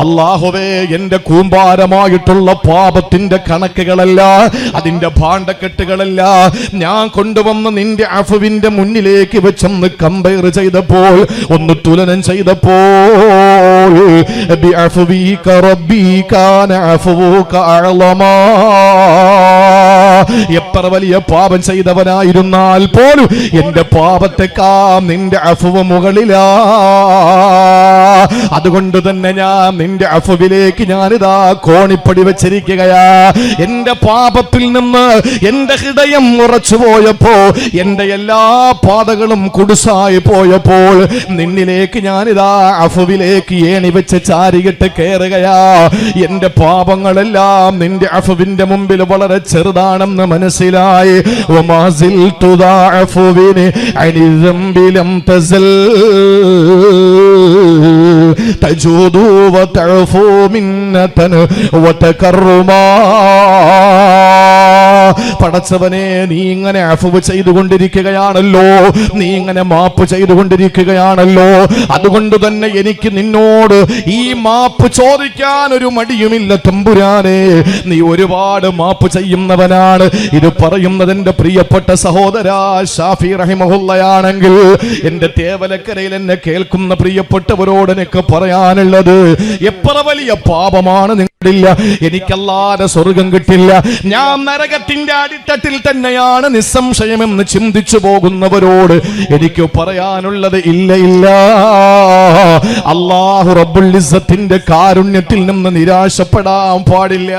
അല്ലാഹുവേ എന്റെ കൂമ്പാരമായിട്ടുള്ള പാപത്തിന്റെ കണക്കുകളല്ല, അതിന്റെ ഭാണ്ഡക്കെട്ടുകളല്ല ഞാൻ കൊണ്ടുവന്ന് നിന്റെ അഫുവിന്റെ മുന്നിലേക്ക് വെച്ചൊന്ന് കമ്പയർ ചെയ്തപ്പോൾ, ഒന്ന് തുലനം ചെയ്തപ്പോൾ ബിഅഫ്വിക റബ്ബി കാന അഫ്വുക അഅളമാ. എത്ര വലിയ പാപം ചെയ്തവനായിരുന്നാൽ പോലും എന്റെ പാപത്തെക്കാൾ നിന്റെ അഫ്വ് മുകളിലാ. അതുകൊണ്ട് തന്നെ ഞാൻ നിന്റെ അഫ്വിലേക്ക് ഞാനിതാ കോണിപ്പടി വെച്ചിരിക്കുകയാ. എന്റെ പാപത്തിൽ നിന്ന് എന്റെ ഹൃദയം ഉറച്ചു പോയപ്പോ, എന്റെ എല്ലാ പാതകളും കുടുസായി പോയപ്പോൾ നിന്നിലേക്ക് ഞാനിതാ അഫ്വിലേക്ക് ഏണി വെച്ച് ചാരിയിട്ട് കയറുകയാ. എന്റെ പാപങ്ങളെല്ലാം നിന്റെ അഫ്വിന്റെ മുമ്പിൽ വളരെ ചെറുതാണെന്ന് മനസ്സിലായി. വമാസിൽതു ദഅഫുവിനി അനി ദംബി ലം തസൽ തജൂദു വതഅഫു മിന്നതൻ വതകർറുമാ. പടച്ചവനെ, നീ ഇങ്ങനെ അഫ്വ് ചെയ്തുകൊണ്ടിരിക്കുകയാണല്ലോ, നീ ഇങ്ങനെ മാപ്പ് ചെയ്തുകൊണ്ടിരിക്കുകയാണല്ലോ. അതുകൊണ്ട് തന്നെ എനിക്ക് നിന്നോട് ഈ മാപ്പ് ചോദിക്കാൻ ഒരു മടിയുമില്ല തമ്പുരാനെ. നീ ഒരുപാട് മാപ്പ് ചെയ്യുന്നവനാണ്. ഇത് പറയുന്നത് എന്റെ പ്രിയപ്പെട്ട സഹോദരാ ഷാഫി റഹിമഹുള്ളയാണെങ്കിൽ, എന്റെ തേവലക്കരയിൽ എന്നെ കേൾക്കുന്ന പ്രിയപ്പെട്ടവരോട് എനിക്ക് പറയാനുള്ളത്, എത്ര വലിയ പാപമാണ് നിങ്ങളില്ല, എനിക്കല്ലാതെ സ്വർഗം കിട്ടില്ല, ഞാൻ നരകത്തിന്റെ അടിത്തട്ടിൽ തന്നെയാണ് നിസ്സംശയമെന്ന് ചിന്തിച്ചു പോകുന്നവരോട് എനിക്ക് പറയാനുള്ളത്, ഇല്ല ഇല്ല, അല്ലാഹു റബ്ബുൽ ഇസ്സത്തിന്റെ കാരുണ്യത്തിൽ നിന്ന് നിരാശപ്പെടാൻ പാടില്ല.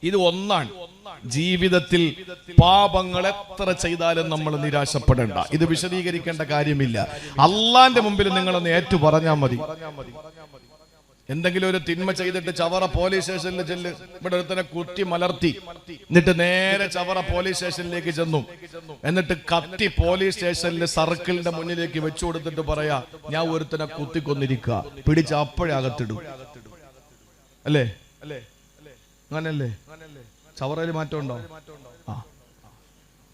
ഇത് ഒന്നാണ്. ജീവിതത്തിൽ പാപങ്ങൾ എത്ര ചെയ്താലും നമ്മൾ നിരാശപ്പെടേണ്ട. ഇത് വിശദീകരിക്കേണ്ട കാര്യമില്ല. അള്ളാന്റെ മുമ്പിൽ നിങ്ങളൊന്ന് ഏറ്റു പറഞ്ഞാൽ മതി. എന്തെങ്കിലും ഒരു തിന്മ ചെയ്തിട്ട് ചവറ പോലീസ് സ്റ്റേഷനിൽ ചെല്ല്, ഇവിടെ ഒരുത്തനെ കുത്തി മലർത്തി, എന്നിട്ട് നേരെ ചവറ പോലീസ് സ്റ്റേഷനിലേക്ക് ചെന്നു, എന്നിട്ട് കത്തി പോലീസ് സ്റ്റേഷനിൽ സർക്കിളിന്റെ മുന്നിലേക്ക് വെച്ചു കൊടുത്തിട്ട് പറയാ, ഞാൻ ഒരുത്തനെ കുത്തിക്കൊന്നിരിക്കുക, പിടിച്ച അപ്പോഴേ അകത്തിടും. അല്ലേ? അങ്ങനല്ലേ? ചവറയിൽ മാറ്റം ഉണ്ടോ?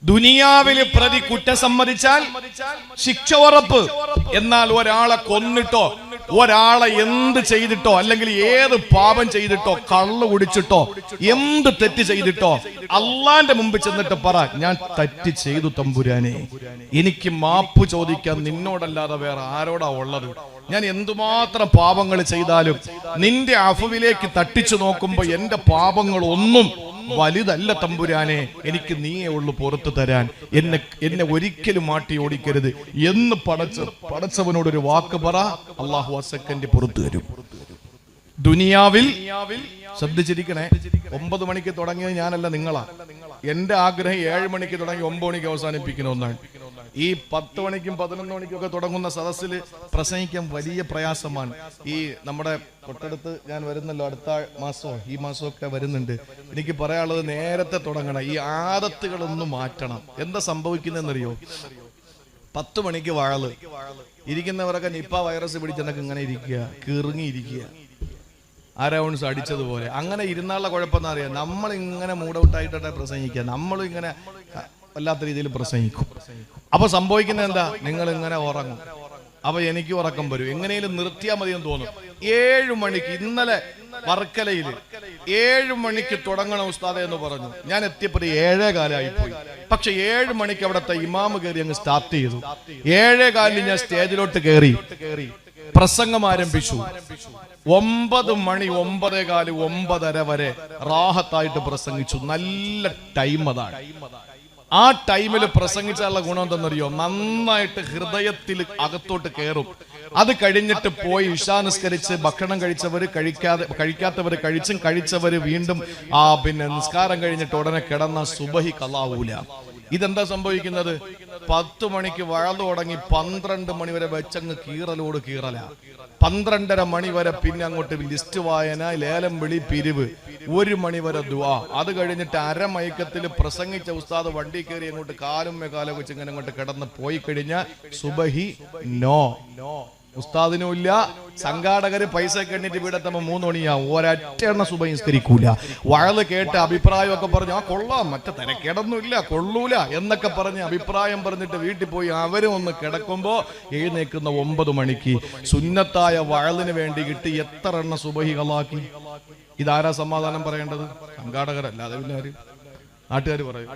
ദുനിയാവില് പ്രതി കുറ്റം സമ്മതിച്ചാൽ ശിക്ഷ ഉറപ്പ്. എന്നാൽ ഒരാളെ കൊന്നിട്ടോ, ഒരാളെ എന്ത് ചെയ്തിട്ടോ, അല്ലെങ്കിൽ ഏത് പാപം ചെയ്തിട്ടോ, കള്ളു കുടിച്ചിട്ടോ, എന്ത് തെറ്റ് ചെയ്തിട്ടോ, അള്ളാന്റെ മുമ്പ് ചെന്നിട്ട് പറ, ഞാൻ തെറ്റ് ചെയ്തു തമ്പുരാനെ, എനിക്ക് മാപ്പ് ചോദിക്കാൻ നിന്നോടല്ലാതെ വേറെ ആരോടാ ഉള്ളത്? ഞാൻ എന്തുമാത്രം പാപങ്ങൾ ചെയ്താലും നിന്റെ അഫ്വിലേക്ക് തട്ടിച്ചു നോക്കുമ്പോ എന്റെ പാപങ്ങൾ ഒന്നും വലുതല്ല തമ്പുരാനെ, എനിക്ക് നീയേ ഉള്ളു പുറത്തു തരാൻ, എന്നെ ഒരിക്കലും മാട്ടി ഓടിക്കരുത് എന്ന് പടച്ചവനോടൊരു വാക്ക് പറ, അള്ളാഹു ആ സെക്കൻഡ് പുറത്തു തരും. ദുനിയാവിൽ ശ്രദ്ധിച്ചിരിക്കണേ, 9 മണിക്ക് തുടങ്ങിയത് ഞാനല്ല, നിങ്ങളാ. എന്റെ ആഗ്രഹം 7 മണിക്ക് തുടങ്ങി 9 മണിക്ക് അവസാനിപ്പിക്കുന്ന ഒന്നാണ്. ഈ 10 മണിക്കും 11 മണിക്കും ഒക്കെ തുടങ്ങുന്ന സദസ്സിൽ പ്രസംഗിക്കാൻ വലിയ പ്രയാസമാണ്. ഈ നമ്മുടെ തൊട്ടടുത്ത് ഞാൻ വരുന്നല്ലോ, അടുത്ത മാസമോ ഈ മാസമൊക്കെ വരുന്നുണ്ട്. എനിക്ക് പറയാനുള്ളത്, നേരത്തെ തുടങ്ങണം, ഈ ആദത്തുകളൊന്നും മാറ്റണം. എന്താ സംഭവിക്കുന്നതെന്നറിയോ? 10 മണിക്ക് വാഴല് ഇരിക്കുന്നവരൊക്കെ നിപ്പ വൈറസ് പിടിച്ചെന്നൊക്കെ ഇങ്ങനെ ഇരിക്കുക, കിറുങ്ങിയിരിക്കുക, അരൗൺസ് അടിച്ചതുപോലെ. അങ്ങനെ ഇരുന്നാലുള്ള കുഴപ്പമെന്ന് അറിയാം, നമ്മൾ ഇങ്ങനെ മൂഡൌട്ടായിട്ടെ പ്രസംഗിക്കുക, നമ്മളും ഇങ്ങനെ വല്ലാത്ത രീതിയിൽ പ്രസംഗിക്കും. അപ്പൊ സംഭവിക്കുന്നത് എന്താ? നിങ്ങൾ ഇങ്ങനെ ഉറങ്ങും. അപ്പൊ എനിക്ക് ഉറക്കം വരും, എങ്ങനെയും നിർത്തിയാൽ മതി എന്ന് തോന്നും. 7 മണിക്ക് ഇന്നലെ വർക്കലയില് 7 മണിക്ക് തുടങ്ങണം ഉസ്താദെ എന്ന് പറഞ്ഞു. ഞാൻ എത്തിയപ്പോൾ 7:15 പോയി. പക്ഷെ 7 മണിക്ക് അവിടുത്തെ ഇമാമ് കയറി അങ്ങ് സ്റ്റാർട്ട് ചെയ്തു. 7:15 ഞാൻ സ്റ്റേജിലോട്ട് കയറി പ്രസംഗം ആരംഭിച്ചു. 9 മണി 9:15 9:30 വരെ റാഹത്തായിട്ട് പ്രസംഗിച്ചു. നല്ല ടൈം അതാണ്. ആ ടൈമിൽ പ്രസംഗിച്ചുള്ള ഗുണം എന്തെന്നറിയോ? നന്നായിട്ട് ഹൃദയത്തിൽ അകത്തോട്ട് കയറും. അത് കഴിഞ്ഞിട്ട് പോയി ഇശാ നിസ്കരിച്ച് ഭക്ഷണം കഴിച്ചവര് കഴിക്കാത്തവര് കഴിച്ചും കഴിച്ചവര് വീണ്ടും പിന്നെ നിസ്കാരം കഴിഞ്ഞിട്ട് ഉടനെ കിടന്ന സുബഹി ഖളാവൂല. ഇതെന്താ സംഭവിക്കുന്നത്? 10 മണിക്ക് വഴന്നു തുടങ്ങി 12 മണി വരെ വെച്ചങ്ങ് കീറലോട് കീറല. 12:30 മണി വരെ പിന്നെ അങ്ങോട്ട് ലിസ്റ്റ് വായന, ലേലം വിളി, പിരിവ്. 1 മണി വരെ ദുആ. അത് കഴിഞ്ഞിട്ട് അരമയക്കത്തിൽ പ്രസംഗിച്ച ഉസ്താദ് വണ്ടി കയറി അങ്ങോട്ട് കാലും കാലം വെച്ച് ഇങ്ങനെ അങ്ങോട്ട് കിടന്ന് പോയി കഴിഞ്ഞാൽ സുബഹി നോ. ഉസ്താദിനും ഇല്ല, സംഘാടകര് പൈസ എണ്ണിട്ട് വീടെത്തുമ്പോ 3 മണിയാവും. ഒരൊറ്റ എണ്ണ സുബഹി നിസ്കരിക്കൂല. വഴല് കേട്ട് അഭിപ്രായമൊക്കെ പറഞ്ഞു, ആ കൊള്ളാം, മറ്റേ തിരക്കേടൊന്നും ഇല്ല, കൊള്ളൂല എന്നൊക്കെ പറഞ്ഞ് അഭിപ്രായം പറഞ്ഞിട്ട് വീട്ടിൽ പോയി അവരും ഒന്ന് കിടക്കുമ്പോ എഴുന്നേക്കുന്ന 9 മണിക്ക് സുന്നത്തായ വഴലിന് വേണ്ടി കിട്ടി എത്ര എണ്ണ സുബഹി കളാക്കി. ഇതാരാ സമാധാനം പറയേണ്ടത്? സംഘാടകരല്ലാതെ പിന്നെ ആര്? നാട്ടുകാർ പറയും.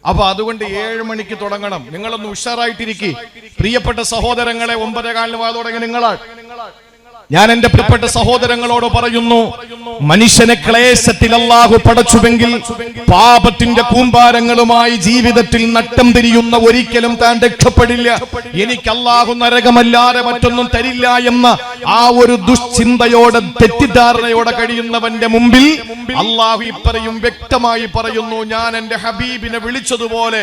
അപ്പൊ അതുകൊണ്ട് 7 മണിക്ക് തുടങ്ങണം. നിങ്ങളൊന്ന് ഉഷാറായിട്ടിരിക്കും പ്രിയപ്പെട്ട സഹോദരങ്ങളെ. 9:15 തുടങ്ങി നിങ്ങളാണ്. ഞാൻ എന്റെ പ്രിയപ്പെട്ട സഹോദരങ്ങളോട് പറയുന്നു, മനുഷ്യനെ ക്ലേശത്തിൽ അല്ലാഹു പടച്ചുവെങ്കിൽ പാപത്തിന്റെ കൂമ്പാരങ്ങളുമായി ജീവിതത്തിൽ നട്ടം തിരിയുന്ന ഒരിക്കലും താൻ രക്ഷപ്പെടില്ല. എനിക്ക് അല്ലാഹു നരകമല്ലാതെ മറ്റൊന്നും തരില്ല എന്ന ആ ഒരു ദുശ്ചിന്തയോടെ തെറ്റിദ്ധാരണയോടെ കഴിയുന്നവന്റെ മുമ്പിൽ അല്ലാഹു ഇപ്പറയും വ്യക്തമായി പറയുന്നു, ഞാൻ എന്റെ ഹബീബിനെ വിളിച്ചതുപോലെ,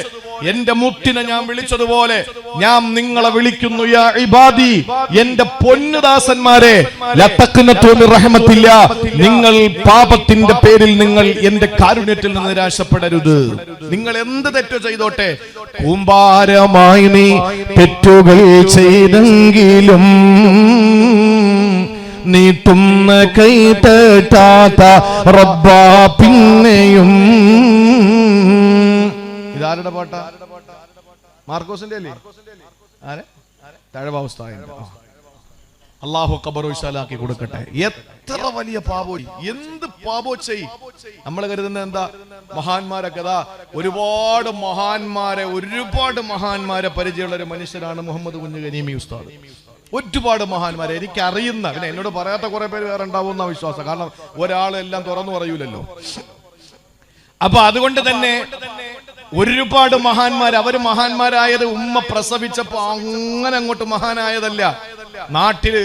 എന്റെ മുത്തിനെ ഞാൻ വിളിച്ചതുപോലെ ഞാൻ നിങ്ങളെ വിളിക്കുന്നു. യാ ഇബാദി, എന്റെ പൊന്നുദാസന്മാരെ, നിങ്ങൾ പാപത്തിന്റെ പേരിൽ നിങ്ങൾ എന്റെ കാരുണ്യത്തിൽ നിന്ന് നിരാശപ്പെടരുത്. നിങ്ങൾ എന്ത് തെറ്റോ ചെയ്തോട്ടെ, കൂമ്പാരമായി നീ തെറ്റുകൾ ചെയ്തെങ്കിലും നീ തുമ്മ കൈ തട്ടാത്ത റബ്ബാ പിന്നെയും. ഇതാരുടെ പാട്ടാ? മാർക്കോസിന്റെ അല്ലേ? തഴവാവസ്ഥ. അള്ളാഹു ഖബർ വിശാലാക്കി കൊടുക്കട്ടെ. എത്ര വലിയ പാപോ, എന്ത് പാപോ ചെയ്. നമ്മൾ കരുതുന്നത് എന്താ? മഹാന്മാരൊക്കെ ഒരുപാട് മഹാന്മാരെ പരിചയമുള്ള ഒരു മനുഷ്യരാണ് മുഹമ്മദ് കുഞ്ഞ് ഗനീമി ഉസ്താദ്. ഒരുപാട് മഹാന്മാരെ എനിക്കറിയുന്ന, പിന്നെ എന്നോട് പറയാത്ത കുറെ പേര് വേറെ ഉണ്ടാവുമെന്ന വിശ്വാസം. കാരണം ഒരാളെല്ലാം തുറന്നു പറയൂലല്ലോ. അപ്പൊ അതുകൊണ്ട് തന്നെ ഒരുപാട് മഹാന്മാർ, അവര് മഹാന്മാരായത് ഉമ്മ പ്രസവിച്ചപ്പോ അങ്ങനെ അങ്ങോട്ട് മഹാനായതല്ല. നാട്ടില്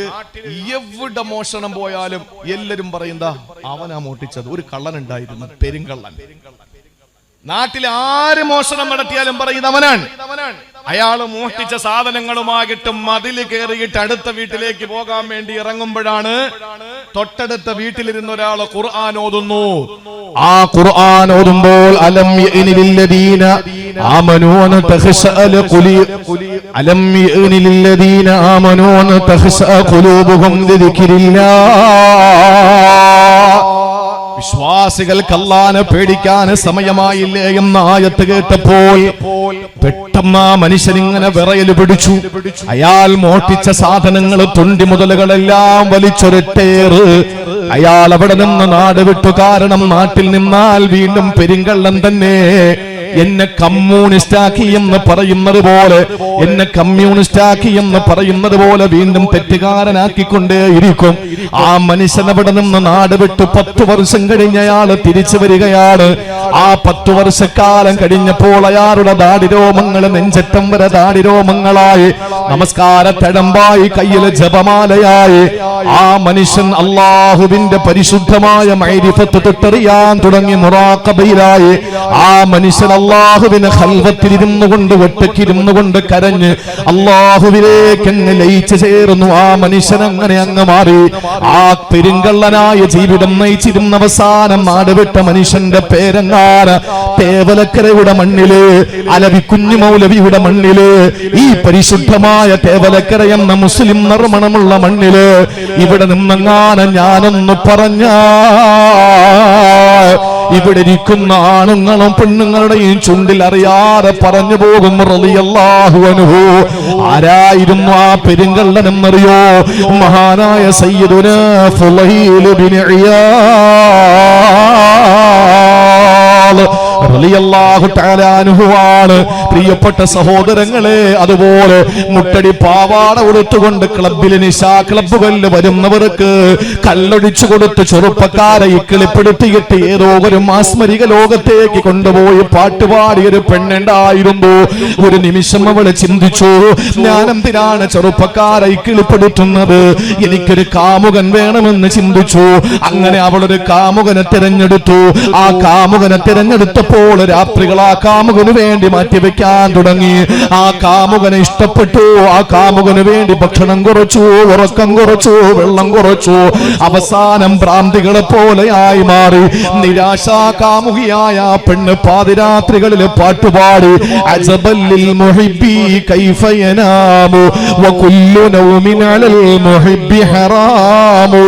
എവിടെ മോഷണം പോയാലും എല്ലാരും പറയുന്നതാ, അവനാ മോട്ടിച്ചത്. ഒരു കള്ളൻ ഉണ്ടായിരുന്നു, പെരുങ്കള്ളൻ. നാട്ടിൽ ആര് മോഷണം നടത്തിയാലും പറയുന്നത് അവനാണ്. അയാള് മോഷ്ടിച്ച സാധനങ്ങളുമായിട്ട് മതില് കയറിയിട്ട് അടുത്ത വീട്ടിലേക്ക് പോകാൻ വേണ്ടി ഇറങ്ങുമ്പോഴാണ് തൊട്ടടുത്ത വീട്ടിലിരുന്ന ഒരാള് ഖുർആൻ ഓതുന്നു. ആ ഖുർആൻ ഓതുമ്പോൾ അലം യഅനിലില്ലദീന ആമനൂ അൻ തഖ്ശഅ ഖുലൂബുഹും ലിദിക്രില്ലാഹ്. വിശ്വാസികൾക്ക് അല്ലാഹനെ പേടിക്കാൻ സമയമായില്ലേ എന്ന ആയത്ത് കേട്ടപ്പോൾ പെട്ടെന്ന് ആ മനുഷ്യൻ ഇങ്ങനെ വിറയൽ പിടിച്ചു. അയാൾ മോഷ്ടിച്ച സാധനങ്ങൾ, തൊണ്ടി മുതലുകളെല്ലാം വലിച്ചൊരൊറ്റേറ് അയാൾ അവിടെ നിന്ന് നാട് വിട്ടു. കാരണം നാട്ടിൽ നിന്നാൽ വീണ്ടും പെരുങ്കള്ളൻ തന്നെ. എന്നെ കമ്മ്യൂണിസ്റ്റാക്കി എന്ന് പറയുന്നത് പോലെ, വീണ്ടും തെറ്റുകാരനാക്കിക്കൊണ്ടേയിരിക്കും. ആ മനുഷ്യൻ അവിടെ നിന്ന് നാട് വിട്ടു 10 വർഷം കഴിഞ്ഞ അയാള് തിരിച്ചു വരികയാണ്. ആ 10 വർഷക്കാലം കഴിഞ്ഞപ്പോൾ അയാളുടെ ദാടിരോമങ്ങൾ നെഞ്ചറ്റം വരെ ദാടിരോമങ്ങളായി, നമസ്കാര തഴമ്പായി, കയ്യിലെ ജപമാലയായി. ആ മനുഷ്യൻ അള്ളാഹുവിന്റെ പരിശുദ്ധമായ മഅരിഫത്ത് തൊട്ടറിയാൻ തുടങ്ങി, മുറാഖബയിലായി. ആ മനുഷ്യൻ അള്ളാഹുവിനെ ഖൽവത്തിലിരുന്നു കൊണ്ട്, ഒറ്റയ്ക്കിരുന്നു കൊണ്ട് കരഞ്ഞ് അള്ളാഹുവിലേക്ക് അങ്ങ് ലയിച്ചു ചേർന്നു. ആ മനുഷ്യൻ അങ്ങനെ അങ്ങ് മാറി. ആ പെരുങ്കള്ളനായ ജീവിതം നയിച്ചിരുന്ന അവസാനം നാടുവിട്ട മനുഷ്യന്റെ പേരെങ്ങാന് തേവലക്കരയുടെ മണ്ണില്, അലവി കുഞ്ഞു മൗലവിയുടെ മണ്ണില്, ഈ പരിശുദ്ധമായ തേവലക്കര എന്ന മുസ്ലിം നിർമ്മണമുള്ള മണ്ണില് ഇവിടെ നിന്നെങ്ങാനും ഞാനൊന്ന് പറഞ്ഞ ഇവിടെ ഇരിക്കുന്ന ആണുങ്ങളും പെണ്ണുങ്ങളുടെയും ചുണ്ടിൽ അറിയാതെ പറഞ്ഞു പോകും റളിയല്ലാഹു അൻഹു. ആരായിരുന്നു ആ പെരുങ്കള്ളനെന്നറിയോ? മഹാനായ സയ്യിദുനാ ഫുളൈൽ ബിൻ ഇയാദ് റളിയല്ലാഹു തആല അൻഹു ആണ്. പ്രിയപ്പെട്ട സഹോദരങ്ങളെ, അതുപോലെ മുട്ടടി പാവാട ഉടുത്തുകൊണ്ട് ക്ലബ്ബിൽ, നിശാ ക്ലബ്ബുകളിൽ വരുന്നവർക്ക് കല്ലൊടിച്ചു കൊടുത്ത് ചെറുപ്പക്കാരെ ഇക്കിളിപ്പെടുത്തിയിട്ട് ഏതോ ഒരു മാസ്മരിക ലോകത്തേക്ക് കൊണ്ടുപോയി പാട്ടുപാടിയൊരു പെണ്ണുണ്ടായിരുന്നു. ഒരു നിമിഷം അവള് ചിന്തിച്ചു, ഞാൻ എന്തിനാണ് ചെറുപ്പക്കാരെ ഇക്കിളിപ്പെടുത്തുന്നത്? എനിക്കൊരു കാമുകൻ വേണമെന്ന് ചിന്തിച്ചു. അങ്ങനെ അവളൊരു കാമുകനെ തിരഞ്ഞെടുത്തു. ആ കാമുകനെ തിരഞ്ഞെടുത്തപ്പോൾ വിട്ടപ്പോൾ രാത്രികൾ ആ കാമുകന് വേണ്ടി മാറ്റിവെക്കാൻ തുടങ്ങി. ആ കാമുകനെ ഇഷ്ടപ്പെട്ടു. ആ കാമുകന് വേണ്ടി ഭക്ഷണം കുറച്ചു, ഉറക്കം കുറച്ചു, വെള്ളം കുറച്ചു. അവസാനം ഭ്രാന്തികളെ പോലെയായി മാറി. നിരാശാ കാമുകിയായ പെണ്ണ് പാതിരാത്രികളിൽ പാട്ടുപാടി അജബല്ലിൽ മുഹിബ്ബി കൈഫ യനാമു വകുല്ലു നൗമിൻ അലൽ മുഹിബ്ബി ഹറാമു.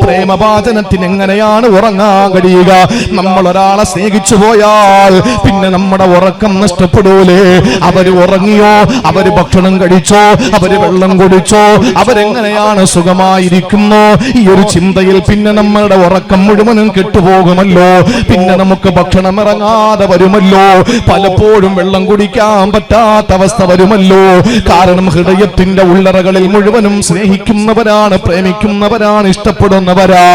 പ്രേമഭാജനത്തിന് എങ്ങനെയാണ് ഉറങ്ങാൻ കഴിയുക? നമ്മൾ ഒരാളെ സ്നേഹിച്ചു പോയാൽ പിന്നെ നമ്മുടെ ഉറക്കം നഷ്ടപ്പെടൂലേ? അവര് ഉറങ്ങിയോ? അവര് ഭക്ഷണം കഴിച്ചോ? അവര് വെള്ളം കുടിച്ചോ? അവരെങ്ങനെയാണ് സുഖമായിരിക്കുന്നു? ഈ ഒരു ചിന്തയിൽ പിന്നെ നമ്മളുടെ ഉറക്കം മുഴുവനും കെട്ടുപോകുമല്ലോ. പിന്നെ നമുക്ക് ഭക്ഷണം ഇറങ്ങാതെ വരുമല്ലോ. പലപ്പോഴും വെള്ളം കുടിക്കാൻ പറ്റാത്ത അവസ്ഥ വരുമല്ലോ. കാരണം ഹൃദയത്തിന്റെ ഉള്ളറകളിൽ മുഴുവനും സ്നേഹിക്കുന്നവരാണ്, പ്രേമിക്കുന്നവരാണ്, ഇഷ്ടപ്പെടുന്നവരാ.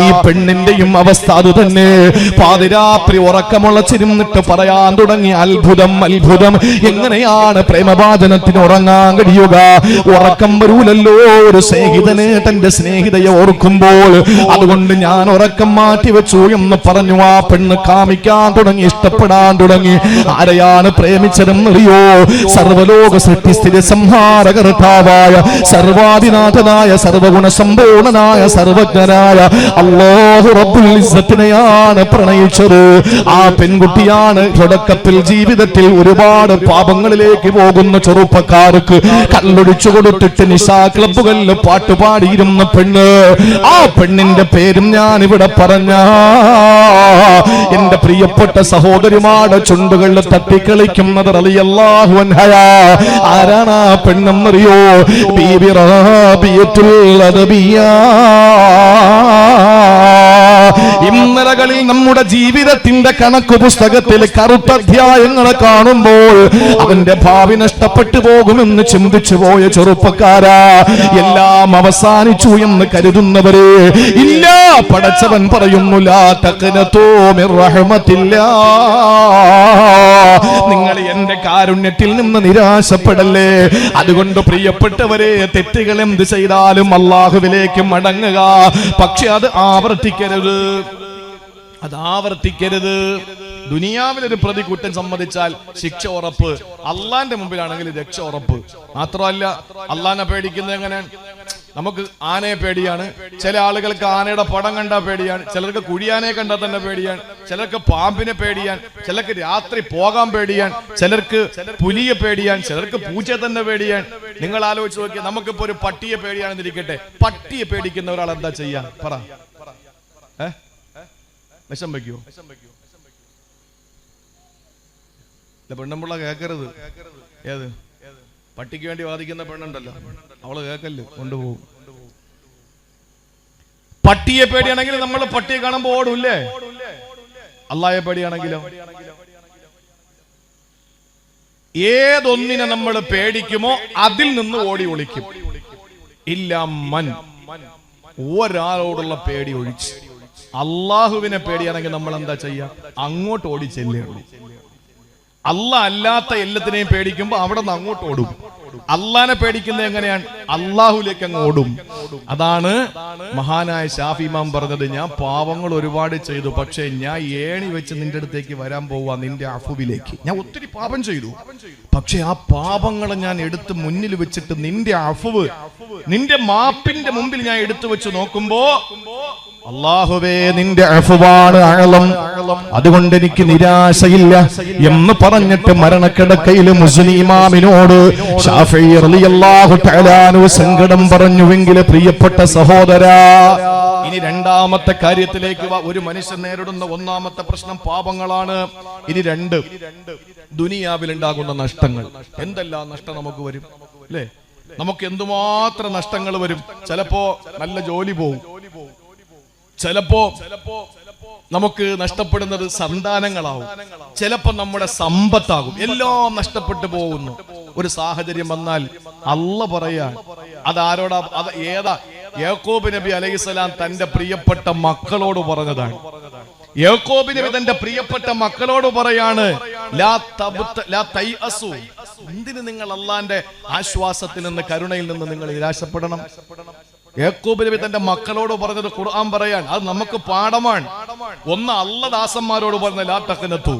ഈ പെണ്ണിന്റെയും അവസ്ഥ അത് തന്നെ. പാതിരാത്രി ഉറക്കമുളച്ചിരുന്നിട്ട് പറയാൻ തുടങ്ങി, അത്ഭുതം അത്ഭുതം, എങ്ങനെയാണ് പ്രേമഭാജനത്തിന് ഉറങ്ങാൻ കഴിയുക? ഉറക്കം വരൂലല്ലോ ഒരു സ്നേഹിതന് തന്റെ സ്നേഹിതയെ ഓർക്കുമ്പോൾ. അതുകൊണ്ട് ഞാൻ ഉറക്കം മാറ്റിവെച്ചു എന്ന് പറഞ്ഞു. ആ പെണ്ണ് കാമിക്കാൻ തുടങ്ങി, ഇഷ്ടപ്പെടാൻ തുടങ്ങി. ആരെയാണ് പ്രേമിച്ചതെന്നറിയോ? സർവലോക സൃഷ്ടിസ്ഥിതി സംഹാരകർത്താവായ സർവാധിനാഥനായ സർവഗുണ സമ്പൂർണനായ സർവജ്ഞനായ അല്ലാഹു റബ്ബുൽ ഇസ്സത്തിനെയാണ് പ്രണയിച്ചത്. ആ പെൺകുട്ടിയാണ് തുടക്കത്തിൽ ജീവിതത്തിൽ ഒരുപാട് പാപങ്ങളിലേക്ക് പോകുന്ന ചെറുപ്പക്കാർക്ക് കള്ളൊടിച്ചു കൊടുത്തിട്ട് നിശാ ക്ലബ്ബുകളിൽ പാട്ടുപാടിയിരുന്ന പെണ്ണ്. ആ പെണ്ണിന്റെ പേരും ഞാൻ ഇവിടെ പറഞ്ഞ എന്റെ പ്രിയപ്പെട്ട സഹോദരിമാരുടെ ചുണ്ടുകളിൽ തട്ടിക്കളിക്കുന്നത് റളിയല്ലാഹു അൻഹയാ. ആരാണ് ആ പെണ്ണെന്നറിയോ? ബീബി റാബിയത്തുൽ അദബിയ്യ. ഇന്നലകളിൽ നമ്മുടെ ജീവിതത്തിന്റെ കണക്ക് പുസ്തകത്തിൽ കറുത്ത അധ്യായങ്ങളെ കാണുമ്പോൾ അവന്റെ ഭാവി നഷ്ടപ്പെട്ടു പോകുമെന്ന് ചിന്തിച്ചു പോയ ചെറുപ്പക്കാരാ, എല്ലാം അവസാനിച്ചു എന്ന് കരുതുന്നവരെ ഇല്ല. പടച്ചവൻ പറയുന്നു, ലാ തഖ്നതൂ മിർ റഹ്മത്തില്ലാ. നിങ്ങൾ എന്റെ കാരുണ്യത്തിൽ നിന്ന് നിരാശപ്പെടല്ലേ. അതുകൊണ്ട് പ്രിയപ്പെട്ടവരെ, തെറ്റുകൾ എന്ത് ചെയ്താലും അല്ലാഹുവിലേക്ക് മടങ്ങുക. പക്ഷെ അത് ആവർത്തിക്കരുത്. ദുനിയാവിലൊരു പ്രതി കുറ്റം സമ്മതിച്ചാൽ ശിക്ഷ ഉറപ്പ്. അള്ളാന്റെ മുമ്പിലാണെങ്കിൽ രക്ഷ ഉറപ്പ്. മാത്രമല്ല, അള്ളാനെ പേടിക്കുന്നത് എങ്ങനെയാണ്? നമുക്ക് ആനയെ പേടിയാണ്. ചില ആളുകൾക്ക് ആനയുടെ പടം കണ്ടാൽ പേടിയാണ്. ചിലർക്ക് കുഴിയാനയെ കണ്ടാൽ തന്നെ പേടിയാണ്. ചിലർക്ക് പാമ്പിനെ പേടിയാണ്. ചിലർക്ക് രാത്രി പോകാൻ പേടിയാണ്. ചിലർക്ക് പുലിയെ പേടിയാണ്. ചിലർക്ക് പൂച്ചയെ തന്നെ പേടിയാണ്. നിങ്ങൾ ആലോചിച്ച് നോക്കിയാൽ, നമുക്കിപ്പോ ഒരു പട്ടിയെ പേടിയാണെന്നിരിക്കട്ടെ, പട്ടിയെ പേടിക്കുന്ന ഒരാൾ എന്താ ചെയ്യാൻ? പറ. വിഷം വയ്ക്കുവോ? പെണ്ണുമ്പുള്ള കേക്കരുത്. ഏത് പട്ടിക്ക് വേണ്ടി വാദിക്കുന്ന പെണ്ണുണ്ടല്ലോ, അവള് കേക്കല്ല്, കൊണ്ടുപോകും. പട്ടിയെ പേടിയാണെങ്കിൽ നമ്മൾ പട്ടിയെ കാണുമ്പോ ഓടൂല്ലേ? അള്ളാഹയെ പേടിയാണെങ്കിലോ? ഏതൊന്നിനെ നമ്മൾ പേടിക്കുമോ അതിൽ നിന്ന് ഓടി ഒളിക്കും. ഇല്ല മൻ, ഒരാളോടുള്ള പേടി ഒഴിച്ച്. അള്ളാഹുവിനെ പേടിയാണെങ്കിൽ നമ്മൾ എന്താ ചെയ്യാ? അങ്ങോട്ട് ഓടി ചെല്ലുള്ളൂ. അള്ളാഹ് അല്ലാത്ത എല്ലാത്തിനെയും പേടിക്കുമ്പോ അവിടെ നിന്ന് അങ്ങോട്ട് ഓടും. അള്ളാനെ പേടിക്കുന്നത് എങ്ങനെയാണ്? അള്ളാഹുലേക്ക് അങ്ങ് ഓടും. അതാണ് മഹാനായ ഷാഫി ഇമാം പറഞ്ഞത്, ഞാൻ പാവങ്ങൾ ഒരുപാട് ചെയ്തു, പക്ഷെ ഞാൻ ഏണി വെച്ച് നിന്റെ അടുത്തേക്ക് വരാൻ പോവാ, നിന്റെ അഫുവിലേക്ക്. ഞാൻ ഒത്തിരി പാപം ചെയ്തു, പക്ഷെ ആ പാപങ്ങളെ ഞാൻ എടുത്ത് മുന്നിൽ വെച്ചിട്ട് നിന്റെ അഫുവ്, നിന്റെ മാപ്പിന്റെ മുമ്പിൽ ഞാൻ എടുത്തു വെച്ച് നോക്കുമ്പോ, അല്ലാഹുവേ നിന്റെ അഫ്വാണ് അഅളം, അതുകൊണ്ട് എനിക്ക് നിരാശയില്ല എന്ന് പറഞ്ഞിട്ട് മരണക്കിടക്കയിൽ മുസ്ലിം ഇമാമിനോട് ശാഫിഈ റളിയല്ലാഹു തആല അൻഹു സങ്കടം പറഞ്ഞുവെങ്കിൽ പ്രിയപ്പെട്ട സഹോദരാ, ഇനി രണ്ടാമത്തെ കാര്യത്തിലേക്ക് വാ. ഒരു മനുഷ്യൻ നേരിടുന്ന ഒന്നാമത്തെ പ്രശ്നം പാപങ്ങളാണ്. ഇനി രണ്ട്, ദുനിയാവിൽ ഉണ്ടാകുന്ന നഷ്ടങ്ങൾ. എന്തെല്ലാം നഷ്ടം നമുക്ക് വരും അല്ലേ? നമുക്ക് എന്തുമാത്രം നഷ്ടങ്ങൾ വരും. ചിലപ്പോ നല്ല ജോലി പോവും, ചിലപ്പോ നമുക്ക് നഷ്ടപ്പെടുന്നത് സന്താനങ്ങളാവും, ചിലപ്പോ നമ്മുടെ സമ്പത്താകും. എല്ലാം നഷ്ടപ്പെട്ടു പോകുന്നു. ഒരു സാഹചര്യം വന്നാൽ അല്ലാഹ് പറയാ, അതാരോടാ? അത് ഏതാ? യാക്കൂബ് നബി അലൈഹിസ്സലാം തന്റെ പ്രിയപ്പെട്ട മക്കളോട് പറഞ്ഞതാണ്. യാക്കൂബ് നബി തന്റെ പ്രിയപ്പെട്ട മക്കളോട് പറയാണ്, എന്തിന് നിങ്ങൾ അള്ളാന്റെ ആശ്വാസത്തിൽ നിന്ന്, കരുണയിൽ നിന്ന് നിങ്ങൾ നിരാശപ്പെടണം? യാക്കൂബ് നബി തന്റെ മക്കളോട് പറഞ്ഞത് ഖുർആൻ പറയാൻ, അത് നമുക്ക് പാഠമാണ്. ഒന്ന് അള്ളദാസന്മാരോട് പറഞ്ഞ ലാ തഖ്നതു.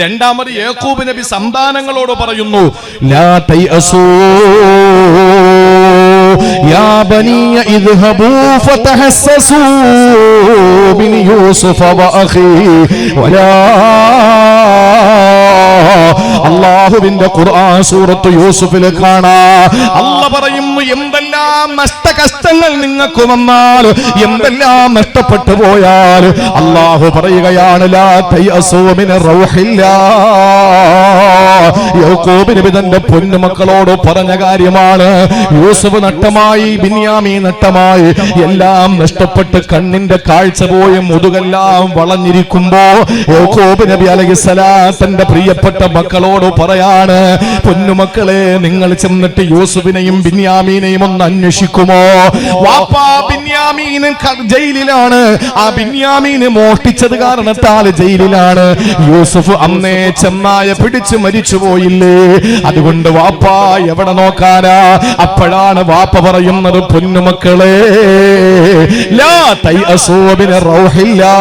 രണ്ടാമത് യാക്കൂബ് നബി സന്താനങ്ങളോട് പറയുന്നു ലാ തയസൂ യാ ബനിയ ഇദ്ഹബൂ ഫതഹസ്സസൂ മിൻ യൂസുഫ വഅഖീ വലാ. അല്ലാഹുവിന്റെ ഖുർആൻ സൂറത്ത് യൂസുഫിൽ കാണാ അല്ലാഹ് പറയുന്നു എന്തെല്ലാം നഷ്ടകഷ്ടങ്ങൾ നിങ്ങൾക്ക് വന്നാൽ, എന്തെല്ലാം നഷ്ടപ്പെട്ടു പോയാൽ അല്ലാഹു പറയുകയാണ് ലാ തയസൂ മിൻ റൗഹില്ലാ. യാക്കൂബ് നബി തന്റെ പൊന്നുമക്കളോട് പറഞ്ഞ കാര്യമാണ്. യൂസുഫ് നഷ്ടമായി, ബിന്യാമീൻ നഷ്ടമായി, എല്ലാം നഷ്ടപ്പെട്ട് കണ്ണിന്റെ കാഴ്ച പോയി മുതുകെല്ലാം വളഞ്ഞിരിക്കുമ്പോ യാക്കൂബ് നബി അലൈഹിസ്സലാം തന്റെ പ്രിയപ്പെട്ട മക്കളോട് പറയാണ്, പൊന്നുമക്കളെ നിങ്ങൾ ചെന്നിട്ട് യൂസുഫിനെയും ബിന്യാമീനെയും ഒന്ന് അന്വേഷിക്കുമോ? വാപ്പാ ബിന്യാമീൻ ജയിലിലാണ്, ആ ബിന്യാമീന് മോഷ്ടിച്ചത് കാരണത്താൽ ജയിലിലാണ്. യൂസുഫ് അന്നേ ചെന്നായ പിടിച്ചു മരിച്ചു പോയില്ലേ, അതുകൊണ്ട് വാപ്പാ എവിടെ നോക്കാനാ? അപ്പോഴാണ് വാപ്പ പറയുന്നത്, പൊന്നുമക്കളെ ലാ തയസൂ മിൻ റൗഹില്ലാ.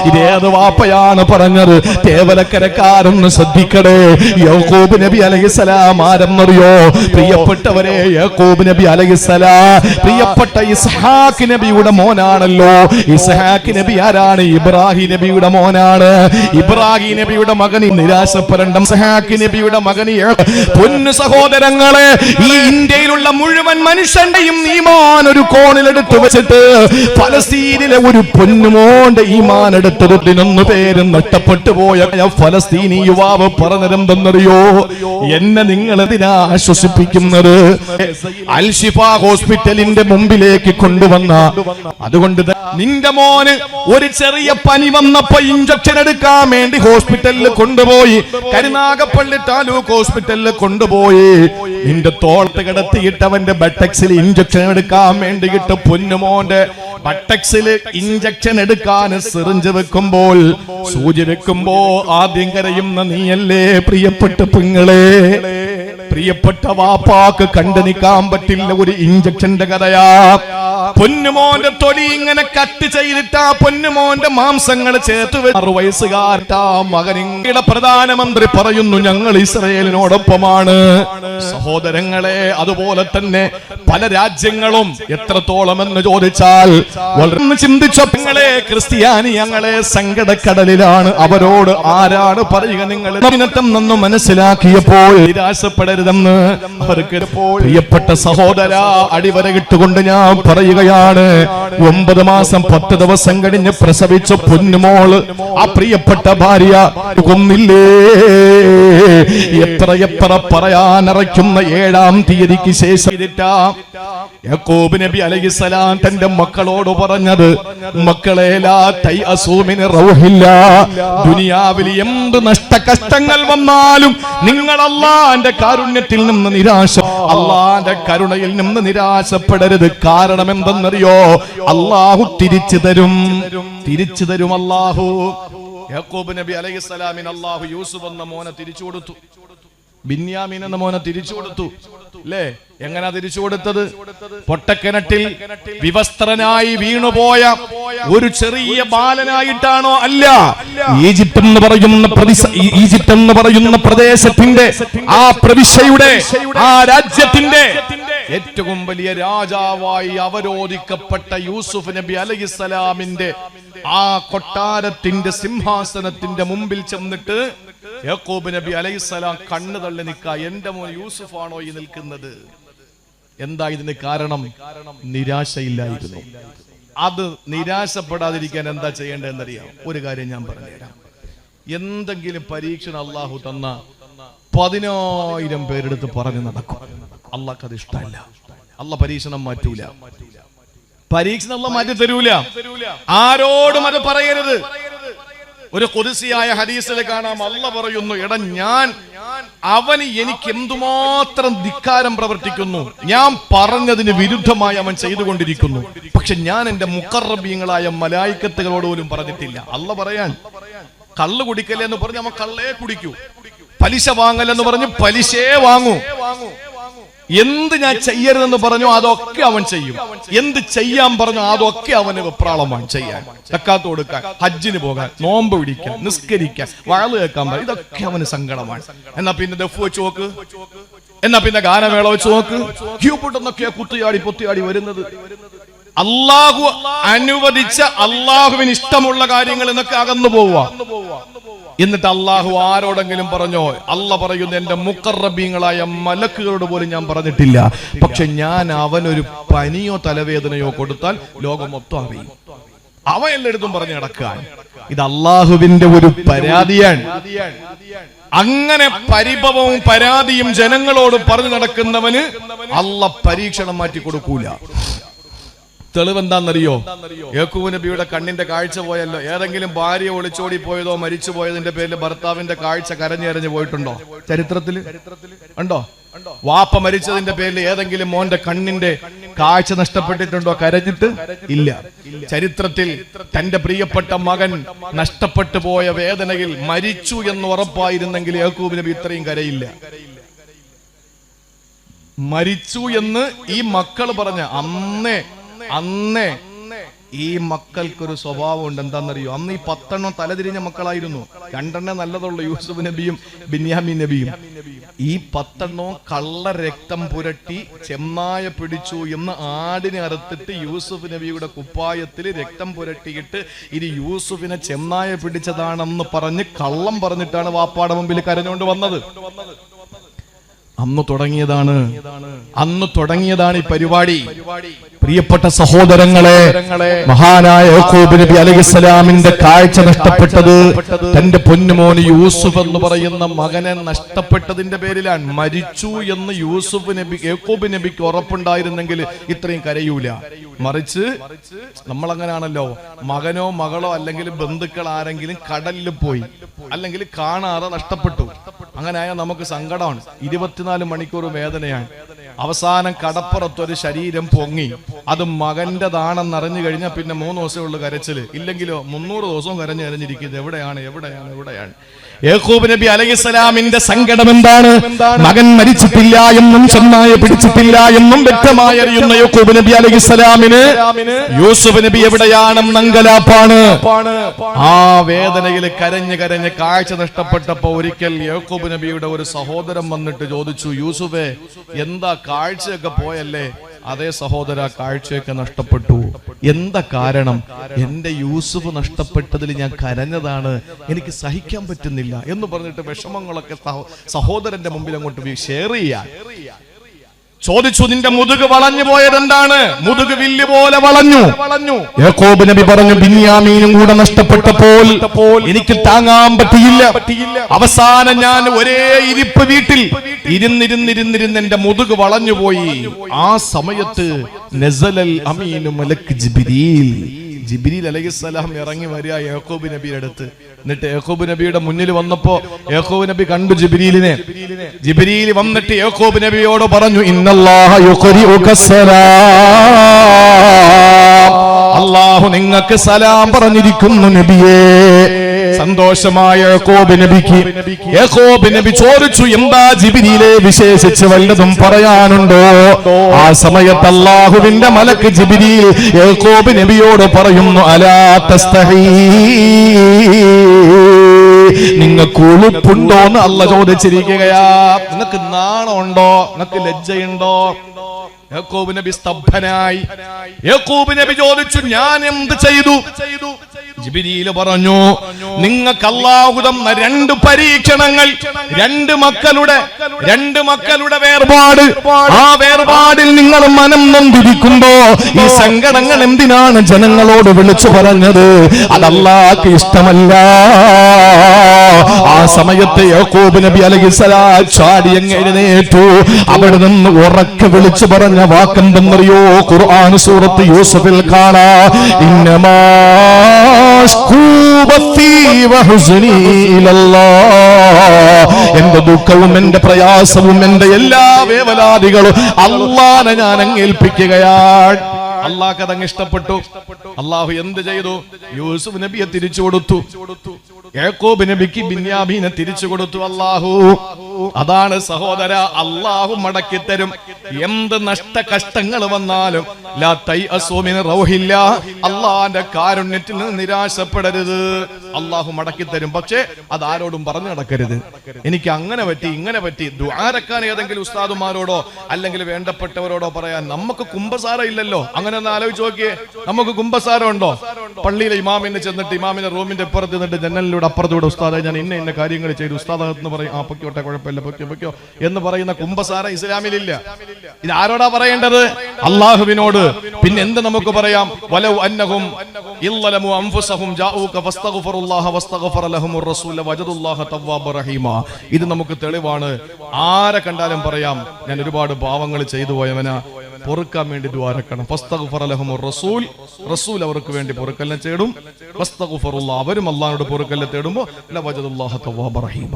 ഇതേത് വാപ്പയാണ് പറഞ്ഞത്? തേവലക്കരക്കാരൊന്ന് ശ്രദ്ധിക്കടേ. യാക്കൂബ് നബി അലൈഹിസ്സലാം ആരെന്നറിയോ? പ്രിയപ്പെട്ടവരെ, യാക്കൂബ് നബി അലൈഹിസ്സലാം പ്രിയപ്പെട്ട ഇസ്ഹാഖ് നബിയുടെ മോനാണല്ലോ. ഇസ്ഹാഖ് നബി ആരാണ്? ഇബ്രാഹിം നബിയുടെ മോനാണ്. ഇബ്രാഹിം നബിയുടെ മകന് നിരാശപ്പെടേണ്ട. ഇസ്ഹാഖ് നബിയുടെ മകന്. പൊന്നു സഹോദരങ്ങളെ, ഈ ഇന്ത്യയിലുള്ള മുഴുവൻ മനുഷ്യന്റെയും ഈമാൻ ഒരു കോണിലെടുത്ത് വെച്ചിട്ട് ഫലസ്തീനിലെ ഒരു പൊന്നുമോന്റെ ഈമാൻ എടുത്തതിനൊന്നു പേരും നഷ്ടപ്പെട്ടു പോയ ഫലസ്തീനി യുവാവ് പറഞ്ഞതെന്തെന്നറിയോ? എന്നെ നിങ്ങൾ എന്തിനാ ആശ്വസിപ്പിക്കുന്നത്? അൽ ഷിഫ ഹോസ്പിറ്റലിന്റെ മുമ്പിലേക്ക് കൊണ്ടുവന്ന, അതുകൊണ്ട് നിന്റെ മോന് ഒരു ചെറിയ പനി വന്നപ്പോ ഇഞ്ചക്ഷൻ എടുക്കാൻ വേണ്ടി ഹോസ്പിറ്റലിൽ കൊണ്ടുപോയി, കരുനാഗപ്പള്ളി താലൂക്ക് ഹോസ്പിറ്റലിൽ കൊണ്ടുപോയി. നിന്റെ തോളത്ത് കിടത്തിയിട്ട് അവന്റെ ബട്ടക്സിൽ ഇഞ്ചക്ഷൻ എടുക്കാൻ വേണ്ടിയിട്ട് പൊന്നുമോന്റെ ബട്ടക്സിൽ ഇഞ്ചക്ഷൻ എടുക്കാൻ സിറിഞ്ച് വെക്കുമ്പോൾ, സൂചി വെക്കുമ്പോ ആദ്യം കരയുന്ന നീയല്ലേ പ്രിയപ്പെട്ട പെങ്ങളെ? പ്രിയപ്പെട്ട വാപ്പാക്ക് കണ്ടു നിൽക്കാൻ പറ്റില്ല ഒരു ഇഞ്ചക്ഷന്റെ കഥയാ. പൊന്നുമോന്റെ തൊലി ഇങ്ങനെ കട്ട് ചെയ്തിട്ട് ആ പൊന്നുമോന്റെ മാംസങ്ങൾ ചേർത്ത് 6 വയസ്സുകാരട്ടാ മകനിങ്ങയുടെ പ്രധാനമന്ത്രി പറയുന്നു ഞങ്ങൾ ഇസ്രായേലിനോടൊപ്പമാണ്. സഹോദരങ്ങളെ, അതുപോലെ തന്നെ പല രാജ്യങ്ങളും എത്രത്തോളം എന്ന് ചോദിച്ചാൽ വളരെ ചിന്തിച്ചോ നിങ്ങളെ? ക്രിസ്ത്യാനി ഞങ്ങളെ സങ്കടക്കടലിലാണ്. അവരോട് ആരാണ് പറയുക? നിങ്ങൾ നിന്ന് മനസ്സിലാക്കിയപ്പോൾ നിരാശപ്പെടരുതെന്ന് അവർക്ക്. പ്രിയപ്പെട്ട സഹോദര, അടിവരയിട്ടുകൊണ്ട് ഞാൻ പറയുകയാണ്, 9 മാസം 10 ദിവസം കഴിഞ്ഞ് പ്രസവിച്ച പൊന്നുമോള്, ആ പ്രിയപ്പെട്ട ഭാര്യ കൊന്നില്ലേ? എത്ര പറയാനറയ്ക്കുന്ന 7-ാം തീയതിക്ക് ശേഷം യാക്കൂബ് നബി അലൈഹിസ്സലാം തന്റെ മക്കളോട് പറഞ്ഞത്, മക്കളെ ലാ തയസൂ മിൻ റൗഹില്ലാ. ദുനിയാവിൽ എന്ത് നഷ്ടകഷ്ടങ്ങൾ വന്നാലും നിങ്ങൾ അല്ലാഹുവിന്റെ കാരുണ്യത്തിൽ നിന്ന് അല്ലാഹുവിന്റെ കരുണയിൽ നിന്ന് നിരാശപ്പെടരുത്. കാരണം എന്തെന്നറിയോ? അല്ലാഹു തിരിച്ചു തരും. അല്ലാഹു യാക്കൂബ് നബി അലൈഹിസ്സലാമിന് അല്ലാഹു യൂസുഫ് എന്ന മോനെ തിരിച്ചു കൊടുത്തു, ബിന്യാമീൻ എന്ന മോനെ തിരിച്ചു കൊടുത്തു. അല്ലേ? എങ്ങനാ തിരിച്ചു കൊടുത്തത്? പൊട്ടക്കിണറ്റിൽ വിവസ്ത്രനായി വീണുപോയ ഒരു ചെറിയ ബാലനായിട്ടാണോ? അല്ല. ഈജിപ്ത് എന്ന് പറയുന്ന പ്രദേശത്തിന്റെ, ആ പ്രവിശ്യയുടെ, ആ രാജ്യത്തിന്റെ ഏറ്റവും വലിയ രാജാവായി അവരോധിക്കപ്പെട്ട യൂസുഫ് നബി അലൈഹിസ്സലാമിന്റെ ആ കൊട്ടാരത്തിന്റെ സിംഹാസനത്തിന്റെ മുമ്പിൽ ചെന്നിട്ട് യാക്കൂബ് നബി അലൈഹിസ്സലാം കണ്ണു തള്ളി നിൽക്ക, എന്റെ മോൻ യൂസുഫാണോ ഈ നിൽക്കുന്നത്? എന്താ ഇതിന് കാരണം? നിരാശയില്ലായിരുന്നു. അത് നിരാശപ്പെടാതിരിക്കാൻ എന്താ ചെയ്യേണ്ടതെന്നറിയാം? ഒരു കാര്യം ഞാൻ പറഞ്ഞുതരാം. എന്തെങ്കിലും പരീക്ഷണം അള്ളാഹു തന്ന 10,000 പേരെടുത്ത് പറഞ്ഞു നടക്കും. അള്ളാഹ്ക്ക് അത് ഇഷ്ടമല്ല. അള്ളാഹ് പരീക്ഷണം മാറ്റൂല. പരീക്ഷണം അള്ളാഹ് മാറ്റി തരൂല. ആരോടും അത് പറയരുത്. ഒരു ഖുദ്സിയായ ഹദീസിൽ കാണാം, അള്ളാഹ് പറയുന്നു, എടാ ഞാൻ അവന് എനിക്ക് എന്തുമാത്രം ധിക്കാരം പ്രവർത്തിക്കുന്നു, ഞാൻ പറഞ്ഞതിന് വിരുദ്ധമായി അവൻ ചെയ്തുകൊണ്ടിരിക്കുന്നു, പക്ഷെ ഞാൻ എന്റെ മുഖറബീങ്ങളായ മലായിക്കത്തുകളോട് പോലും പറഞ്ഞിട്ടില്ല. അള്ളാഹ് പറയാൻ, കള്ള് കുടിക്കല്ലേ എന്ന് പറഞ്ഞ് അവൻ കള്ളേ കുടിക്കൂ, പലിശ വാങ്ങലെന്ന് പറഞ്ഞ് പലിശയെ വാങ്ങൂ. എന്ത് ഞാൻ ചെയ്യരുതെന്ന് പറഞ്ഞു അതൊക്കെ അവൻ ചെയ്യും, എന്ത് ചെയ്യാൻ പറഞ്ഞു അതൊക്കെ അവന് വെപ്രാളമാണ് ചെയ്യാൻ. സക്കാത്ത് കൊടുക്കാൻ, ഹജ്ജിന് പോകാൻ, നോമ്പ് പിടിക്കാൻ, നിസ്കരിക്കാൻ, വഅള് കേൾക്കാൻ പറയും, ഇതൊക്കെ അവന് സങ്കടമാണ്. എന്നാ പിന്നെ ദഫ് വെച്ച് നോക്ക്, എന്നാ പിന്നെ ഗാനമേള വെച്ച് നോക്ക്, ക്യൂപിട്ടൊന്നൊക്കെയാ കുത്തിയാടി പൊത്തിയാടി വരുന്നത്. അള്ളാഹു അനുവദിച്ച അള്ളാഹുവിന് ഇഷ്ടമുള്ള കാര്യങ്ങൾ എന്നൊക്കെ അകന്നു പോവുക. എന്നിട്ട് അള്ളാഹു ആരോടെങ്കിലും പറഞ്ഞോ? അല്ല പറയുന്നു, എന്റെ മുഖറബീങ്ങളായ മലക്കുകളോട് പോലും ഞാൻ പറഞ്ഞിട്ടില്ല. പക്ഷെ ഞാൻ അവനൊരു പനിയോ തലവേദനയോ കൊടുത്താൽ ലോകം മൊത്തം അറിയും. അവൻ എല്ലായിടത്തും പറഞ്ഞു നടക്കാൻ. ഇത് അള്ളാഹുവിന്റെ ഒരു പരാതിയാണ്. അങ്ങനെ പരിഭവവും പരാതിയും ജനങ്ങളോട് പറഞ്ഞു നടക്കുന്നവന് അല്ല പരീക്ഷണം മാറ്റി കൊടുക്കൂല. തെളിവെന്താന്നറിയോ? യാക്കൂബ് നബിയുടെ കണ്ണിന്റെ കാഴ്ച പോയല്ലോ. ഏതെങ്കിലും ഭാര്യ ഒളിച്ചോടി പോയതോ മരിച്ചു പോയതിന്റെ പേരിൽ ഭർത്താവിന്റെ കാഴ്ച കരഞ്ഞെറിഞ്ഞു പോയിട്ടുണ്ടോ? ചരിത്രത്തിൽ ഉണ്ടോ? വാപ്പ മരിച്ചതിന്റെ പേരിൽ ഏതെങ്കിലും മോന്റെ കണ്ണിന്റെ കാഴ്ച നഷ്ടപ്പെട്ടിട്ടുണ്ടോ കരഞ്ഞിട്ട്? ഇല്ല. ചരിത്രത്തിൽ തന്റെ പ്രിയപ്പെട്ട മകൻ നഷ്ടപ്പെട്ടു പോയ വേദനയിൽ മരിച്ചു എന്ന് ഉറപ്പായിരുന്നെങ്കിൽ യാക്കൂബ് നബി ഇത്രയും കരയില്ല. മരിച്ചു എന്ന് ഈ മക്കൾ പറഞ്ഞ അന്നേ ഈ മക്കൾക്കൊരു സ്വഭാവം ഉണ്ട്. എന്താണെന്നറിയോ? അന്ന് ഈ 10 തലതിരിഞ്ഞ മക്കളായിരുന്നു. 2 നല്ലതുള്ളൂ, യൂസുഫ് നബിയും ബിന്യാമീൻ നബിയും. ഈ 10 കള്ള രക്തം പുരട്ടി ചെന്നായ പിടിച്ചു എന്ന് ആടിനെ അറുത്തിട്ട് യൂസുഫ് നബിയുടെ കുപ്പായത്തിൽ രക്തം പുരട്ടിയിട്ട് ഇത് യൂസുഫിനെ ചെന്നായ പിടിച്ചതാണെന്ന് പറഞ്ഞ് കള്ളം പറഞ്ഞിട്ടാണ് വാപ്പാടെ മുമ്പിൽ കരഞ്ഞുകൊണ്ട് വന്നത്. അന്ന് തുടങ്ങിയതാണ് ഈ പരിപാടി. പ്രിയപ്പെട്ട സഹോദരങ്ങളെ, മഹാനായ യാക്കൂബ് നബി അലൈഹിസ്സലാമിന്റെ കാഴ്ച നഷ്ടപ്പെട്ടത് തന്റെ പൊന്നുമോന് യൂസുഫ് എന്ന് പറയുന്ന മകനെ നഷ്ടപ്പെട്ടതിന്റെ പേരിലാണ്. മരിച്ചു എന്ന് യാക്കൂബ് നബിക്ക് ഉറപ്പുണ്ടായിരുന്നെങ്കിൽ ഇത്രയും കരയൂല. മറിച്ച് നമ്മളങ്ങനാണല്ലോ, മകനോ മകളോ അല്ലെങ്കിൽ ബന്ധുക്കൾ ആരെങ്കിലും കടലിൽ പോയി അല്ലെങ്കിൽ കാണാതെ നഷ്ടപ്പെട്ടു, അങ്ങനെയായ നമുക്ക് സങ്കടമാണ്. 24 മണിക്കൂർ വേദനയാണ്. അവസാനം കടപ്പുറത്തൊരു ശരീരം പൊങ്ങി, അത് മകന്റെതാണെന്ന് അറിഞ്ഞു കഴിഞ്ഞാൽ പിന്നെ 3 ദിവസമേ ഉള്ളു കരച്ചില്. ഇല്ലെങ്കിലോ 300 ദിവസവും കരഞ്ഞിരിക്കുന്നത് എവിടെയാണ്. യാക്കൂബ് നബി അലൈഹിസ്സലാമിന്റെ സങ്കടം എന്താണ്? മകൻ മരിച്ചിട്ടില്ല എന്നും ചെന്നായ പിടിച്ചിട്ടില്ല എന്നും വ്യക്തമായി അറിയുന്ന യാക്കൂബ് നബി അലൈഹിസ്സലാമിന് യൂസുഫ് നബി എവിടെയാണെന്ന് അങ്കലാപ്പാണ്. ആ വേദനയിൽ കരഞ്ഞ് കാഴ്ച നഷ്ടപ്പെട്ടപ്പോ ഒരിക്കൽ യാക്കൂബ് നബിയുടെ ഒരു സഹോദരൻ വന്നിട്ട് ചോദിച്ചു, യൂസുഫേ, എന്താ കാഴ്ചയൊക്കെ പോയല്ലേ? അതേ സഹോദര, കാഴ്ചയൊക്കെ നഷ്ടപ്പെട്ടു. എന്താ കാരണം? എന്റെ യൂസുഫ് നഷ്ടപ്പെട്ടതിൽ ഞാൻ കരഞ്ഞതാണ്, എനിക്ക് സഹിക്കാൻ പറ്റുന്നില്ല എന്ന് പറഞ്ഞിട്ട് വിഷമങ്ങളൊക്കെ സഹോദരന്റെ മുമ്പിൽ അങ്ങോട്ട് ഷെയർ ചെയ്യാൻ ചോദിച്ചു. നിന്റെ മുതുക് വളഞ്ഞു പോയത് എന്താണ്? മുതുക് വില്ല് പോലെ വളഞ്ഞു. യാക്കൂബ് നബി പറഞ്ഞു, ബിന്യാമീനും കൂടെ നഷ്ടപ്പെട്ടപ്പോൾ എനിക്ക് താങ്ങാൻ പറ്റിയില്ല. അവസാനം ഞാൻ ഒരേ ഇരിപ്പ് വീട്ടിൽ ഇരുന്നിരുന്ന് എന്റെ മുതുക് വളഞ്ഞുപോയി. ആ സമയത്ത് നസലൽ അമീനു മലക്ക് ജിബ്രീൽ അലൈഹിസ്സലാം ഇറങ്ങി വരിക യാക്കൂബ് നബിയുടെ അടുത്ത്. എന്നിട്ട് യാക്കൂബ് നബിയുടെ മുന്നിൽ വന്നപ്പോ യാക്കൂബ് നബി കണ്ടു ജിബ്രീലിനെ. ജിബ്രീൽ വന്നിട്ട് യാക്കൂബ് നബിയോട് പറഞ്ഞു, ഇന്നല്ലാഹ യുഖരിഉക സലാം, അല്ലാഹു നിങ്ങൾക്ക് സലാം പറഞ്ഞിരിക്കുന്നു നബിയേ. സന്തോഷമായ യാക്കൂബ് നബി ചോദിച്ചു, എന്താ ജിബ്രീലെ വിശേഷിച്ച് വല്ലതും പറയാനുണ്ടോ? ആ സമയത്ത് അല്ലാഹുവിന്റെ മലക്ക് ജിബ്രീൽ യാക്കൂബ് നബിയോട് പറയുന്നു, അലാ തസ്തഹീ, നിങ്ങൾക്ക് ഉളുപ്പുണ്ടോ എന്ന് അല്ല ചോദിച്ചിരിക്കുകയാ. നിങ്ങൾക്ക് നാണമുണ്ടോ? നിങ്ങൾക്ക് ലജ്ജയുണ്ടോ? യാക്കൂബ് നബി സ്തബ്ധനായി. യാക്കൂബ് നബി ചോദിച്ചു, ഞാൻ എന്ത് ചെയ്തു? ജിബ്രീൽ പറഞ്ഞു, നിങ്ങൾക്ക് അല്ലാഹു തന്ന 2 പരീക്ഷണങ്ങൾ, 2 മക്കളുടെ വേർപാട്. ആ വേർപാടിൽ നിങ്ങൾ മനം നൊന്തിരിക്കുമ്പോ ഈ സങ്കടങ്ങൾ എന്തിനാണ് ജനങ്ങളോട് വിളിച്ചു പറഞ്ഞത്? അത് അല്ലാഹുക്ക് ഇഷ്ടമല്ല. ആ സമയത്ത് യാക്കൂബ് നബി അലൈഹിസ്സലാം ചാടി അങ്ങ് എഴുന്നേറ്റു. അവിടെ നിന്ന് ഉറക്കെ വിളിച്ചു പറഞ്ഞ വാക്കെന്തെന്നറിയോ? ഖുർആൻ സൂറത്ത് യൂസുഫിൽ കാണാം, ഇന്നമാ എന്റെ ദുഃഖവും എന്റെ പ്രയാസവും എന്റെ എല്ലാ വേവലാദികളും അല്ലാഹുവിനെ ഞാൻ അങ്ങ് ഏൽപ്പിക്കുകയാണ്. അല്ലാഹുക്ക് അതങ്ങ് ഇഷ്ടപ്പെട്ടു. അല്ലാഹു എന്ത് ചെയ്തു? യൂസുഫ് നബിയെ തിരിച്ചു കൊടുത്തു. യാക്കൂബ് നബിക്ക് ബിന്യാമീനെ തിരിച്ചു കൊടുത്തു. അല്ലാഹു അതാണ് സഹോദര, അള്ളാഹു മടക്കി തരും. എന്ത് നഷ്ട കഷ്ടങ്ങൾ വന്നാലും ലാ തൈഅസൂ മിൻ റൗഹില്ലാഹ്, അള്ളാന്റെ കാരുണ്യത്തിൽ നിന്ന് നിരാശപ്പെടരുത്. അള്ളാഹു മടക്കി തരും. പക്ഷേ അത് ആരോടും പറഞ്ഞു നടക്കരുത്. എനിക്ക് അങ്ങനെ പറ്റി ഇങ്ങനെ പറ്റി. ദുആരക്കാൻ ഏതെങ്കിലും ഉസ്താദുമാരോടോ അല്ലെങ്കിൽ വേണ്ടപ്പെട്ടവരോടോ പറയാൻ നമുക്ക് കുംഭസാരം ഇല്ലല്ലോ. അങ്ങനെ ഒന്ന് ആലോചിച്ച് നോക്കിയേ, നമുക്ക് കുംഭസാരം ഉണ്ടോ? പള്ളിയിലെ ഇമാമിനെ ചെന്നിട്ട് ഇമാമിന്റെ റൂമിന്റെ അപ്പുറത്ത് നിന്നിട്ട് ജനലിലൂടെ അപ്പുറത്തൂടെ ഉസ്താദെ ഞാൻ ഇന്ന കാര്യങ്ങൾ ചെയ്തു, ഉസ്താദ് എന്ന് പറയും. ആ പൊക്കോട്ടെ, കുഴപ്പമില്ല, പൊക്കോ എന്ന് പറയുന്ന കുംഭസാരം ഇസ്ലാമിലില്ല. ഇത് ആരോടാ പറയേണ്ടത്? അള്ളാഹുവിനോട്. പിന്നെ എന്ത് നമുക്ക് പറയാം? വലൗ അന്നഹും ഇല്ലലമു അൻഫുസഹും ജാഊക ഫസ്തഗ്ഫിറുല്ലാഹ വസ്തഗ്ഫറ ലഹുമുർ റസൂല വജദുല്ലാഹ തവ്വാബർ റഹീമ. ഇത് നമുക്ക് തെളിവാണ്. ആരെ കണ്ടാലും പറയാം, ഞാൻ ഒരുപാട് പാവങ്ങൾ ചെയ്തു പോയവനാ, പൊറുക്കാൻ വേണ്ടി ദുആരക്കണം. ഫസ്തഗ്ഫറ ലഹുമുർ റസൂൽ, റസൂൽ അവർക്ക് വേണ്ടി പൊറുക്കലിനെ തേടും. വസ്തഗ്ഫിറുല്ലാഹ്, അവരും അല്ലാഹുവോട് പൊറുക്കലിനെ തേടുമ്പോൾ ലവജദുല്ലാഹ തവ്വാബർ റഹീമ.